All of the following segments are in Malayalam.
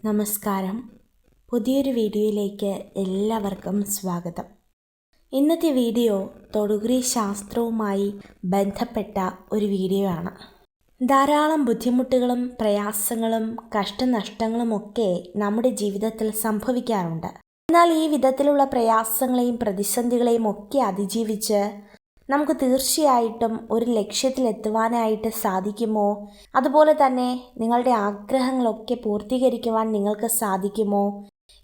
നമസ്കാരം. പുതിയൊരു വീഡിയോയിലേക്ക് എല്ലാവർക്കും സ്വാഗതം. ഇന്നത്തെ വീഡിയോ തൊടുകുറി ശാസ്ത്രവുമായി ബന്ധപ്പെട്ട ഒരു വീഡിയോ ആണ്. ധാരാളം ബുദ്ധിമുട്ടുകളും പ്രയാസങ്ങളും കഷ്ടനഷ്ടങ്ങളുമൊക്കെ നമ്മുടെ ജീവിതത്തിൽ സംഭവിക്കാറുണ്ട്. എന്നാൽ ഈ വിധത്തിലുള്ള പ്രയാസങ്ങളെയും പ്രതിസന്ധികളെയും ഒക്കെ അതിജീവിച്ച് നമുക്ക് തീർച്ചയായിട്ടും ഒരു ലക്ഷ്യത്തിലെത്തുവാനായിട്ട് സാധിക്കുമോ? അതുപോലെ തന്നെ നിങ്ങളുടെ ആഗ്രഹങ്ങളൊക്കെ പൂർത്തീകരിക്കുവാൻ നിങ്ങൾക്ക് സാധിക്കുമോ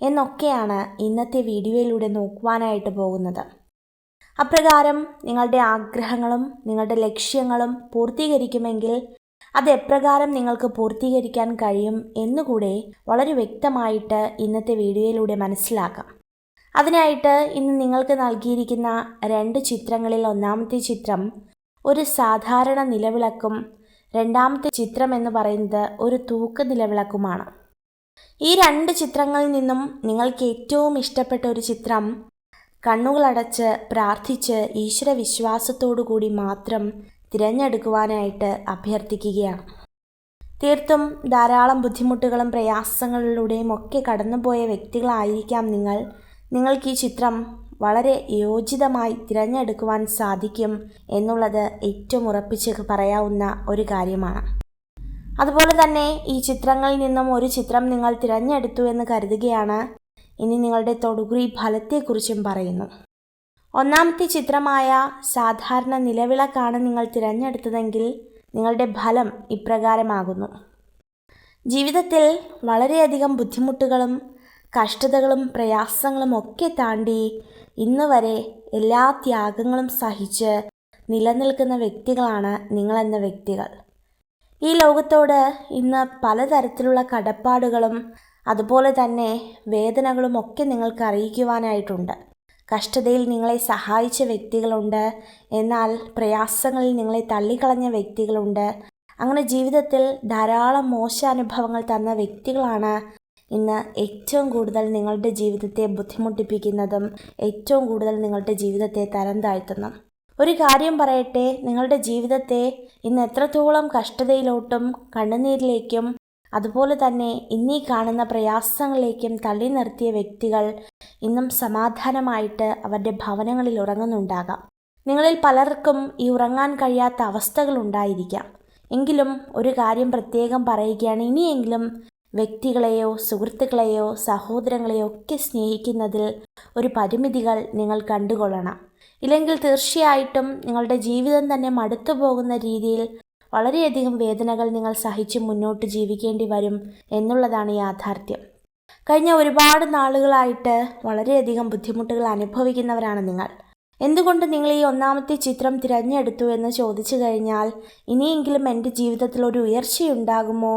എന്നൊക്കെയാണ് ഇന്നത്തെ വീഡിയോയിലൂടെ നോക്കുവാനായിട്ട് പോകുന്നത്. അപ്രകാരം നിങ്ങളുടെ ആഗ്രഹങ്ങളും നിങ്ങളുടെ ലക്ഷ്യങ്ങളും പൂർത്തീകരിക്കുമെങ്കിൽ അത് എപ്രകാരം നിങ്ങൾക്ക് പൂർത്തീകരിക്കാൻ കഴിയും എന്നുകൂടെ വളരെ വ്യക്തമായിട്ട് ഇന്നത്തെ വീഡിയോയിലൂടെ മനസ്സിലാക്കാം. അതിനായിട്ട് ഇന്ന് നിങ്ങൾക്ക് നൽകിയിരിക്കുന്ന 2 ചിത്രങ്ങളിൽ ഒന്നാമത്തെ ചിത്രം ഒരു സാധാരണ നിലവിളക്കും രണ്ടാമത്തെ ചിത്രം എന്ന് പറയുന്നത് ഒരു തൂക്ക് നിലവിളക്കുമാണ്. ഈ 2 ചിത്രങ്ങളിൽ നിന്നും നിങ്ങൾക്ക് ഏറ്റവും ഇഷ്ടപ്പെട്ട ഒരു ചിത്രം കണ്ണുകളടച്ച് പ്രാർത്ഥിച്ച് ഈശ്വര വിശ്വാസത്തോടു കൂടി മാത്രം തിരഞ്ഞെടുക്കുവാനായിട്ട് അഭ്യർത്ഥിക്കുകയാണ്. തീർത്തും ധാരാളം ബുദ്ധിമുട്ടുകളും പ്രയാസങ്ങളിലൂടെയും ഒക്കെ കടന്നുപോയ വ്യക്തികളായിരിക്കാം നിങ്ങൾക്ക് ഈ ചിത്രം വളരെ യോജിതമായി തിരഞ്ഞെടുക്കുവാൻ സാധിക്കും എന്നുള്ളത് ഏറ്റവും ഉറപ്പിച്ച് പറയാവുന്ന ഒരു കാര്യമാണ്. അതുപോലെ തന്നെ ഈ ചിത്രങ്ങളിൽ നിന്നും ഒരു ചിത്രം നിങ്ങൾ തിരഞ്ഞെടുത്തു എന്ന് കരുതുകയാണ്. ഇനി നിങ്ങളുടെ തൊടുകുറി ഫലത്തെക്കുറിച്ചും പറയുന്നു. ഒന്നാമത്തെ ചിത്രമായ സാധാരണ നിലവിളക്കാണ് നിങ്ങൾ തിരഞ്ഞെടുത്തതെങ്കിൽ നിങ്ങളുടെ ഫലം ഇപ്രകാരമാകുന്നു. ജീവിതത്തിൽ വളരെയധികം ബുദ്ധിമുട്ടുകളും കഷ്ടതകളും പ്രയാസങ്ങളും ഒക്കെ താണ്ടി ഇന്ന് വരെ എല്ലാ ത്യാഗങ്ങളും സഹിച്ച് നിലനിൽക്കുന്ന വ്യക്തികളാണ് നിങ്ങളെന്ന വ്യക്തികൾ. ഈ ലോകത്തോട് ഇന്ന് പലതരത്തിലുള്ള കടപ്പാടുകളും അതുപോലെ തന്നെ വേദനകളും ഒക്കെ നിങ്ങൾക്ക് അറിയിക്കുവാനായിട്ടുണ്ട്. കഷ്ടതയിൽ നിങ്ങളെ സഹായിച്ച വ്യക്തികളുണ്ട്, എന്നാൽ പ്രയാസങ്ങളിൽ നിങ്ങളെ തള്ളിക്കളഞ്ഞ വ്യക്തികളുണ്ട്. അങ്ങനെ ജീവിതത്തിൽ ധാരാളം മോശാനുഭവങ്ങൾ തന്ന വ്യക്തികളാണ് ഇന്ന് ഏറ്റവും കൂടുതൽ നിങ്ങളുടെ ജീവിതത്തെ ബുദ്ധിമുട്ടിപ്പിക്കുന്നതും ഏറ്റവും കൂടുതൽ നിങ്ങളുടെ ജീവിതത്തെ തരം താഴ്ത്തുന്നു. ഒരു കാര്യം പറയട്ടെ, നിങ്ങളുടെ ജീവിതത്തെ ഇന്ന് എത്രത്തോളം കഷ്ടതയിലോട്ടും കണ്ണുനീരിലേക്കും അതുപോലെ തന്നെ ഇന്നീ കാണുന്ന പ്രയാസങ്ങളിലേക്കും തള്ളി നിർത്തിയ വ്യക്തികൾ ഇന്നും സമാധാനമായിട്ട് അവരുടെ ഭവനങ്ങളിൽ ഉറങ്ങുന്നുണ്ടാകാം. നിങ്ങളിൽ പലർക്കും ഈ ഉറങ്ങാൻ കഴിയാത്ത അവസ്ഥകൾ ഉണ്ടായിരിക്കാം. എങ്കിലും ഒരു കാര്യം പ്രത്യേകം പറയുകയാണ്, ഇനിയെങ്കിലും വ്യക്തികളെയോ സുഹൃത്തുക്കളെയോ സഹോദരങ്ങളെയോ ഒക്കെ സ്നേഹിക്കുന്നതിൽ ഒരു പരിമിതികൾ നിങ്ങൾ കണ്ടുകൊള്ളണം. ഇല്ലെങ്കിൽ തീർച്ചയായിട്ടും നിങ്ങളുടെ ജീവിതം തന്നെ മടുത്തു പോകുന്ന രീതിയിൽ വളരെയധികം വേദനകൾ നിങ്ങൾ സഹിച്ച് മുന്നോട്ട് ജീവിക്കേണ്ടി വരും എന്നുള്ളതാണ് യാഥാർത്ഥ്യം. കഴിഞ്ഞ ഒരുപാട് നാളുകളായിട്ട് വളരെയധികം ബുദ്ധിമുട്ടുകൾ അനുഭവിക്കുന്നവരാണ് നിങ്ങൾ. എന്തുകൊണ്ട് നിങ്ങൾ ഈ ഒന്നാമത്തെ ചിത്രം തിരഞ്ഞെടുത്തു എന്ന് ചോദിച്ചു കഴിഞ്ഞാൽ, ഇനിയെങ്കിലും എൻ്റെ ജീവിതത്തിൽ ഒരു ഉയർച്ചയുണ്ടാകുമോ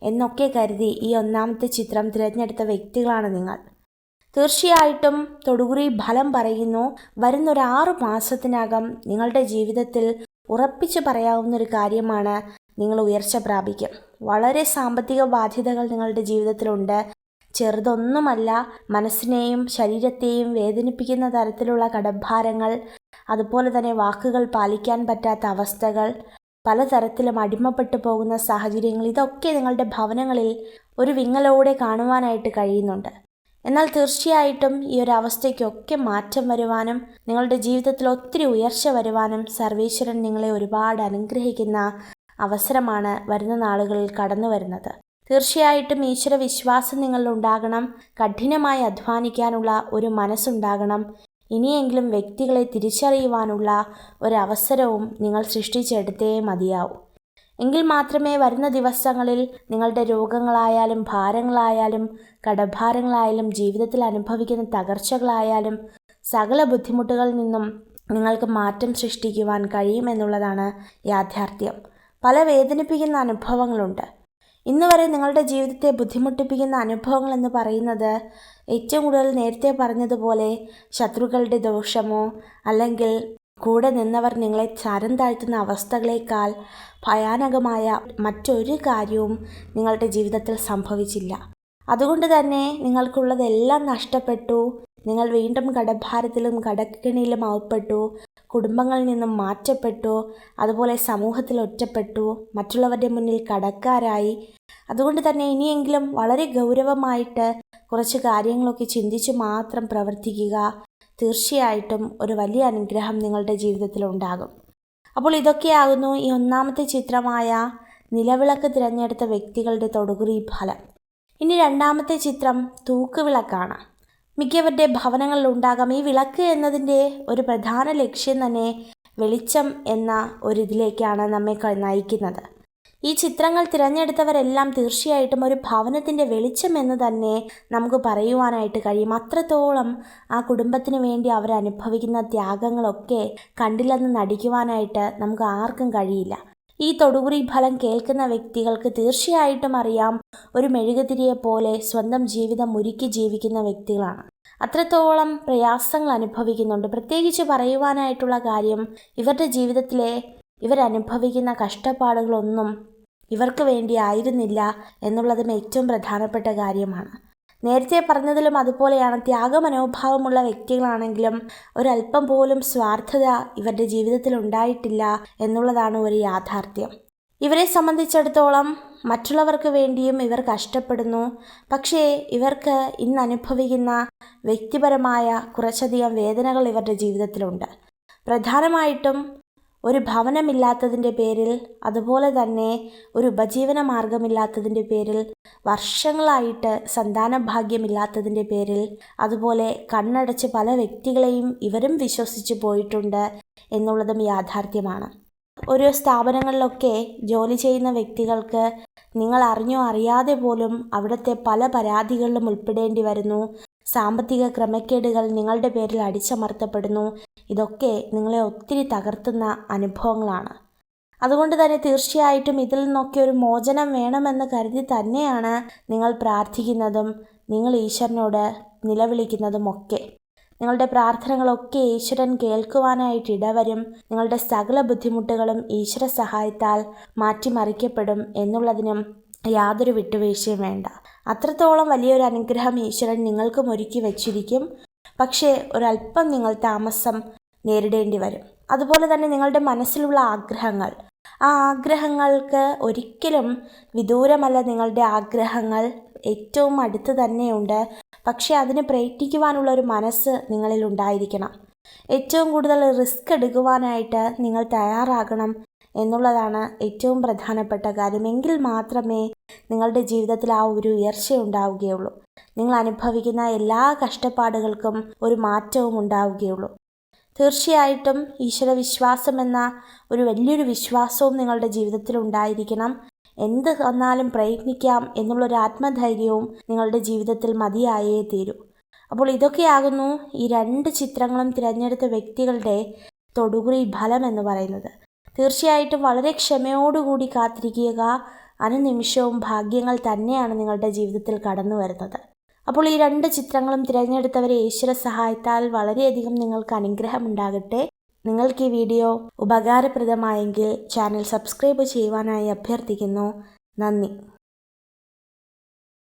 എന്നൊക്കെ കരുതി ഈ ഒന്നാമത്തെ ചിത്രം തിരഞ്ഞെടുത്ത വ്യക്തികളാണ് നിങ്ങൾ. തീർച്ചയായിട്ടും തൊടുകുറി ഫലം പറയുന്നു, വരുന്നൊരു 6 മാസത്തിനകം നിങ്ങളുടെ ജീവിതത്തിൽ ഉറപ്പിച്ചു പറയാവുന്നൊരു കാര്യമാണ്, നിങ്ങൾ ഉയർച്ച പ്രാപിക്കും. വളരെ സാമ്പത്തിക ബാധ്യതകൾ നിങ്ങളുടെ ജീവിതത്തിലുണ്ട്. ചെറുതൊന്നുമല്ല, മനസ്സിനെയും ശരീരത്തെയും വേദനിപ്പിക്കുന്ന തരത്തിലുള്ള കടഭാരങ്ങൾ, അതുപോലെ തന്നെ വാക്കുകൾ പാലിക്കാൻ പറ്റാത്ത അവസ്ഥകൾ, പലതരത്തിലും അടിമപ്പെട്ടു പോകുന്ന സാഹചര്യങ്ങൾ, ഇതൊക്കെ നിങ്ങളുടെ ഭവനങ്ങളിൽ ഒരു വിങ്ങലോടെ കാണുവാനായിട്ട് കഴിയുന്നുണ്ട്. എന്നാൽ തീർച്ചയായിട്ടും ഈ ഒരു അവസ്ഥയ്ക്കൊക്കെ മാറ്റം വരുവാനും നിങ്ങളുടെ ജീവിതത്തിൽ ഒത്തിരി ഉയർച്ച വരുവാനും സർവേശ്വരൻ നിങ്ങളെ ഒരുപാട് അനുഗ്രഹിക്കുന്ന അവസരമാണ് വരുന്ന നാളുകളിൽ കടന്നു വരുന്നത്. തീർച്ചയായിട്ടും ഈശ്വര വിശ്വാസം നിങ്ങളിലുണ്ടാകണം. കഠിനമായി അധ്വാനിക്കാനുള്ള ഒരു മനസ്സുണ്ടാകണം. ഇനിയെങ്കിലും വ്യക്തികളെ തിരിച്ചറിയുവാനുള്ള ഒരവസരവും നിങ്ങൾ സൃഷ്ടിച്ചെടുത്തേ മതിയാവും. എങ്കിൽ മാത്രമേ വരുന്ന ദിവസങ്ങളിൽ നിങ്ങളുടെ രോഗങ്ങളായാലും ഭാരങ്ങളായാലും കടഭാരങ്ങളായാലും ജീവിതത്തിൽ അനുഭവിക്കുന്ന തകർച്ചകളായാലും സകല ബുദ്ധിമുട്ടുകളിൽ നിന്നും നിങ്ങൾക്ക് മാറ്റം സൃഷ്ടിക്കുവാൻ കഴിയുമെന്നുള്ളതാണ് യാഥാർത്ഥ്യം. പല വേദനിപ്പിക്കുന്ന അനുഭവങ്ങളുണ്ട്. ഇന്ന് വരെ നിങ്ങളുടെ ജീവിതത്തെ ബുദ്ധിമുട്ടിപ്പിക്കുന്ന അനുഭവങ്ങൾ എന്ന് പറയുന്നത് ഏറ്റവും കൂടുതൽ നേരത്തെ പറഞ്ഞതുപോലെ ശത്രുക്കളുടെ ദോഷമോ അല്ലെങ്കിൽ കൂടെ നിന്നവർ നിങ്ങളെ തരം താഴ്ത്തുന്ന അവസ്ഥകളേക്കാൾ ഭയാനകമായ മറ്റൊരു കാര്യവും നിങ്ങളുടെ ജീവിതത്തിൽ സംഭവിച്ചില്ല. അതുകൊണ്ട് തന്നെ നിങ്ങൾക്കുള്ളതെല്ലാം നഷ്ടപ്പെട്ടു. നിങ്ങൾ വീണ്ടും കടഭാരത്തിലും കടക്കെണിയിലും അകപ്പെട്ടു. കുടുംബങ്ങളിൽ നിന്നും മാറ്റപ്പെട്ടു. അതുപോലെ സമൂഹത്തിൽ ഒറ്റപ്പെട്ടു. മറ്റുള്ളവരുടെ മുന്നിൽ കടക്കാരായി. അതുകൊണ്ട് തന്നെ ഇനിയെങ്കിലും വളരെ ഗൗരവമായിട്ട് കുറച്ച് കാര്യങ്ങളൊക്കെ ചിന്തിച്ച് മാത്രം പ്രവർത്തിക്കുക. തീർച്ചയായിട്ടും ഒരു വലിയ അനുഗ്രഹം നിങ്ങളുടെ ജീവിതത്തിലുണ്ടാകും. അപ്പോൾ ഇതൊക്കെയാകുന്നു ഈ ഒന്നാമത്തെ ചിത്രമായ നിലവിളക്ക് തിരഞ്ഞെടുത്ത വ്യക്തികളുടെ തൊടുകുറി ഫലം. ഇനി രണ്ടാമത്തെ ചിത്രം തൂക്കുവിളക്കാണ്. മിക്കവരുടെ ഭവനങ്ങളിൽ ഉണ്ടാകാം. ഈ വിളക്ക് എന്നതിൻ്റെ ഒരു പ്രധാന ലക്ഷ്യം തന്നെ വെളിച്ചം എന്ന ഒരിതിലേക്കാണ് നമ്മെ നയിക്കുന്നത്. ഈ ചിത്രങ്ങൾ തിരഞ്ഞെടുത്തവരെല്ലാം തീർച്ചയായിട്ടും ഒരു ഭവനത്തിൻ്റെ വെളിച്ചം എന്ന് തന്നെ നമുക്ക് പറയുവാനായിട്ട് കഴിയും. അത്രത്തോളം ആ കുടുംബത്തിന് വേണ്ടി അവരനുഭവിക്കുന്ന ത്യാഗങ്ങളൊക്കെ കണ്ടില്ലെന്ന് നടിക്കുവാനായിട്ട് നമുക്ക് ആർക്കും കഴിയില്ല. ഈ തൊടുകുറി ഫലം കേൾക്കുന്ന വ്യക്തികൾക്ക് തീർച്ചയായിട്ടും അറിയാം, ഒരു മെഴുകുതിരിയെ പോലെ സ്വന്തം ജീവിതം ഒരുക്കി ജീവിക്കുന്ന വ്യക്തികളാണ്. അത്രത്തോളം പ്രയാസങ്ങൾ അനുഭവിക്കുന്നുണ്ട്. പ്രത്യേകിച്ച് പറയുവാനായിട്ടുള്ള കാര്യം, ഇവരുടെ ജീവിതത്തിലെ ഇവരനുഭവിക്കുന്ന കഷ്ടപ്പാടുകളൊന്നും ഇവർക്ക് വേണ്ടി ആയിരുന്നില്ല എന്നുള്ളതും ഏറ്റവും പ്രധാനപ്പെട്ട കാര്യമാണ്. നേരത്തെ പറഞ്ഞതിലും അതുപോലെയാണ്. ത്യാഗമനോഭാവമുള്ള വ്യക്തികളാണെങ്കിലും ഒരല്പം പോലും സ്വാർത്ഥത ഇവരുടെ ജീവിതത്തിൽ ഉണ്ടായിട്ടില്ല എന്നുള്ളതാണ് ഒരു യാഥാർത്ഥ്യം. ഇവരെ സംബന്ധിച്ചിടത്തോളം മറ്റുള്ളവർക്ക് വേണ്ടിയും ഇവർ കഷ്ടപ്പെടുന്നു. പക്ഷേ ഇവർക്ക് ഇന്ന് അനുഭവിക്കുന്ന വ്യക്തിപരമായ കുറച്ചധികം വേദനകൾ ഇവരുടെ ജീവിതത്തിലുണ്ട്. പ്രധാനമായിട്ടും ഒരു ഭവനമില്ലാത്തതിൻ്റെ പേരിൽ, അതുപോലെ തന്നെ ഒരു ഉപജീവന മാർഗമില്ലാത്തതിൻ്റെ പേരിൽ, വർഷങ്ങളായിട്ട് സന്താന ഭാഗ്യമില്ലാത്തതിൻ്റെ പേരിൽ, അതുപോലെ കണ്ണടച്ച് പല വ്യക്തികളെയും ഇവരും വിശ്വസിച്ച് പോയിട്ടുണ്ട് എന്നുള്ളതും യാഥാർത്ഥ്യമാണ്. ഓരോ സ്ഥാപനങ്ങളിലൊക്കെ ജോലി ചെയ്യുന്ന വ്യക്തികൾക്ക് നിങ്ങൾ അറിഞ്ഞോ അറിയാതെ പോലും അവിടുത്തെ പല പരാതികളിലും ഉൾപ്പെടേണ്ടി വരുന്നു. സാമ്പത്തിക ക്രമക്കേടുകൾ നിങ്ങളുടെ പേരിൽ അടിച്ചമർത്തപ്പെടുന്നു. ഇതൊക്കെ നിങ്ങളെ ഒത്തിരി തകർത്തുന്ന അനുഭവങ്ങളാണ്. അതുകൊണ്ട് തന്നെ തീർച്ചയായിട്ടും ഇതിൽ നിന്നൊക്കെ ഒരു മോചനം വേണമെന്ന് കരുതി തന്നെയാണ് നിങ്ങൾ പ്രാർത്ഥിക്കുന്നതും നിങ്ങൾ ഈശ്വരനോട് നിലവിളിക്കുന്നതും ഒക്കെ. നിങ്ങളുടെ പ്രാർത്ഥനകളൊക്കെ ഈശ്വരൻ കേൾക്കുവാനായിട്ട് ഇടവരും. നിങ്ങളുടെ സകല ബുദ്ധിമുട്ടുകളും ഈശ്വര സഹായത്താൽ മാറ്റിമറിക്കപ്പെടും എന്നുള്ളതിനും യാതൊരു വിട്ടുവീഴ്ചയും വേണ്ട. അത്രത്തോളം വലിയൊരു അനുഗ്രഹം ഈശ്വരൻ നിങ്ങൾക്കും ഒരുക്കി വച്ചിരിക്കും. പക്ഷേ ഒരല്പം നിങ്ങൾ താമസം നേരിടേണ്ടി വരും. അതുപോലെ തന്നെ നിങ്ങളുടെ മനസ്സിലുള്ള ആഗ്രഹങ്ങൾ, ആ ആഗ്രഹങ്ങൾക്ക് ഒരിക്കലും വിദൂരമല്ല. നിങ്ങളുടെ ആഗ്രഹങ്ങൾ ഏറ്റവും അടുത്ത് തന്നെയുണ്ട്. പക്ഷേ അതിന് പ്രയത്നിക്കുവാനുള്ള ഒരു മനസ്സ് നിങ്ങളിൽ ഉണ്ടായിരിക്കണം. ഏറ്റവും കൂടുതൽ റിസ്ക് എടുക്കുവാനായിട്ട് നിങ്ങൾ തയ്യാറാകണം എന്നുള്ളതാണ് ഏറ്റവും പ്രധാനപ്പെട്ട കാര്യം. എങ്കിൽ മാത്രമേ നിങ്ങളുടെ ജീവിതത്തിൽ ആ ഒരു ഉയർച്ച ഉണ്ടാവുകയുള്ളൂ. നിങ്ങൾ അനുഭവിക്കുന്ന എല്ലാ കഷ്ടപ്പാടുകൾക്കും ഒരു മാറ്റവും ഉണ്ടാവുകയുള്ളൂ. തീർച്ചയായിട്ടും ഈശ്വരവിശ്വാസം എന്ന ഒരു വലിയൊരു വിശ്വാസവും നിങ്ങളുടെ ജീവിതത്തിൽ ഉണ്ടായിരിക്കണം. എന്ത് വന്നാലും പ്രയത്നിക്കാം എന്നുള്ളൊരു ആത്മധൈര്യവും നിങ്ങളുടെ ജീവിതത്തിൽ മതിയായേ തീരൂ. അപ്പോൾ ഇതൊക്കെയാകുന്നു ഈ രണ്ട് ചിത്രങ്ങളും തിരഞ്ഞെടുത്ത വ്യക്തികളുടെ തൊടുകുറി ഫലം എന്ന് പറയുന്നത്. തീർച്ചയായിട്ടും വളരെ ക്ഷമയോടുകൂടി കാത്തിരിക്കുക. അനുനിമിഷവും ഭാഗ്യങ്ങൾ തന്നെയാണ് നിങ്ങളുടെ ജീവിതത്തിൽ കടന്നു വരുന്നത്. അപ്പോൾ ഈ രണ്ട് ചിത്രങ്ങളും തിരഞ്ഞെടുത്തവരെ ഈശ്വര സഹായത്താൽ വളരെയധികം നിങ്ങൾക്ക് അനുഗ്രഹം ഉണ്ടാകട്ടെ. നിങ്ങൾക്ക് ഈ വീഡിയോ ഉപകാരപ്രദമായെങ്കിൽ ചാനൽ സബ്സ്ക്രൈബ് ചെയ്യുവാനായി അഭ്യർത്ഥിക്കുന്നു. നന്ദി.